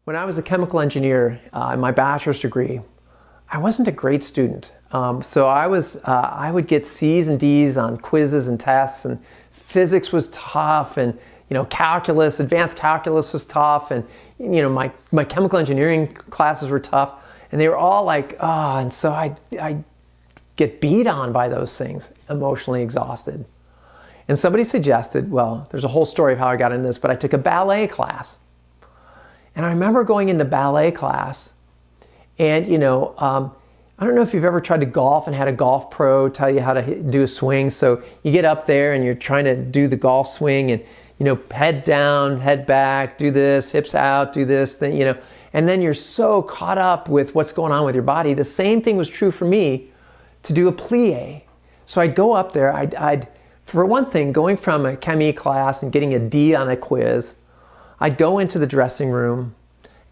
When I was a chemical engineer in my bachelor's degree, I wasn't a great student. So I would get C's and D's on quizzes and tests, and physics was tough, and calculus, advanced calculus was tough, and my chemical engineering classes were tough, and they were all like, and so I get beat on by those things, emotionally exhausted. And somebody suggested, well, there's a whole story of how I got into this, but I took a ballet class. And I remember going into ballet class, and I don't know if you've ever tried to golf and had a golf pro tell you how to do a swing. So you get up there and you're trying to do the golf swing, and head down, head back, do this, hips out, do this thing, and then you're so caught up with what's going on with your body. The same thing was true for me to do a plie. So I'd go up there, I'd for one thing, going from a chemie class and getting a D on a quiz, I'd go into the dressing room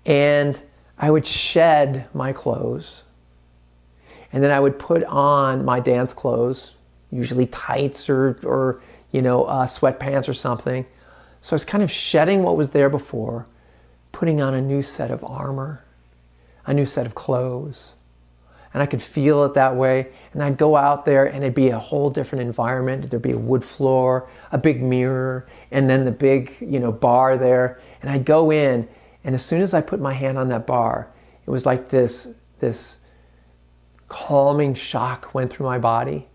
and I would shed my clothes. And then I would put on my dance clothes, usually tights or sweatpants or something. So I was kind of shedding what was there before, putting on a new set of armor, a new set of clothes. And I could feel it that way. And I'd go out there and it'd be a whole different environment. There'd be a wood floor, a big mirror, and then the big, bar there. And I'd go in, and as soon as I put my hand on that bar, it was like this calming shock went through my body.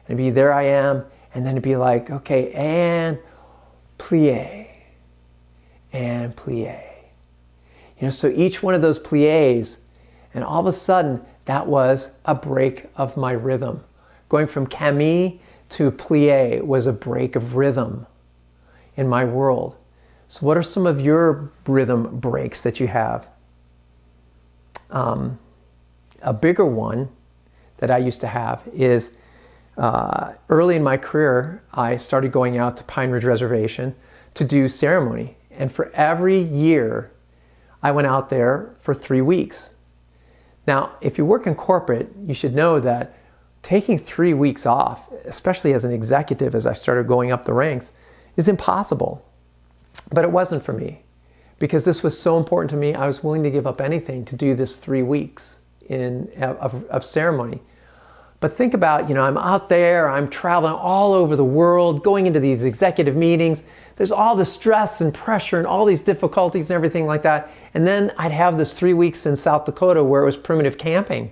And it'd be, there I am, and then it'd be like, okay, and plie, and plie. So each one of those plies, and all of a sudden, that was a break of my rhythm. Going from chemie to plie was a break of rhythm in my world. So what are some of your rhythm breaks that you have? A bigger one that I used to have is early in my career, I started going out to Pine Ridge Reservation to do ceremony. And for every year, I went out there for 3 weeks. Now, if you work in corporate, you should know that taking 3 weeks off, especially as an executive as I started going up the ranks, is impossible. But it wasn't for me, because this was so important to me. I was willing to give up anything to do this 3 weeks of ceremony. But think about, I'm out there, I'm traveling all over the world, going into these executive meetings. There's all the stress and pressure and all these difficulties and everything like that. And then I'd have this 3 weeks in South Dakota where it was primitive camping.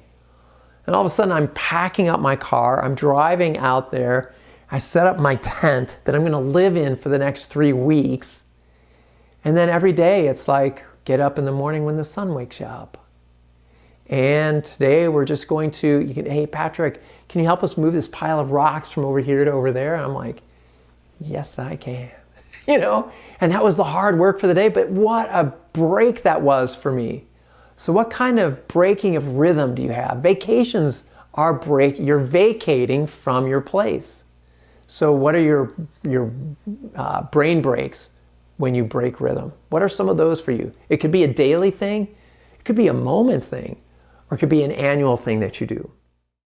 And all of a sudden I'm packing up my car, I'm driving out there, I set up my tent that I'm gonna live in for the next 3 weeks. And then every day it's like, get up in the morning when the sun wakes you up. And today we're just going to, hey Patrick, can you help us move this pile of rocks from over here to over there? And I'm like, yes, I can. And that was the hard work for the day, but what a break that was for me. So what kind of breaking of rhythm do you have? Vacations are you're vacating from your place. So what are your brain breaks when you break rhythm? What are some of those for you? It could be a daily thing, it could be a moment thing, or it could be an annual thing that you do.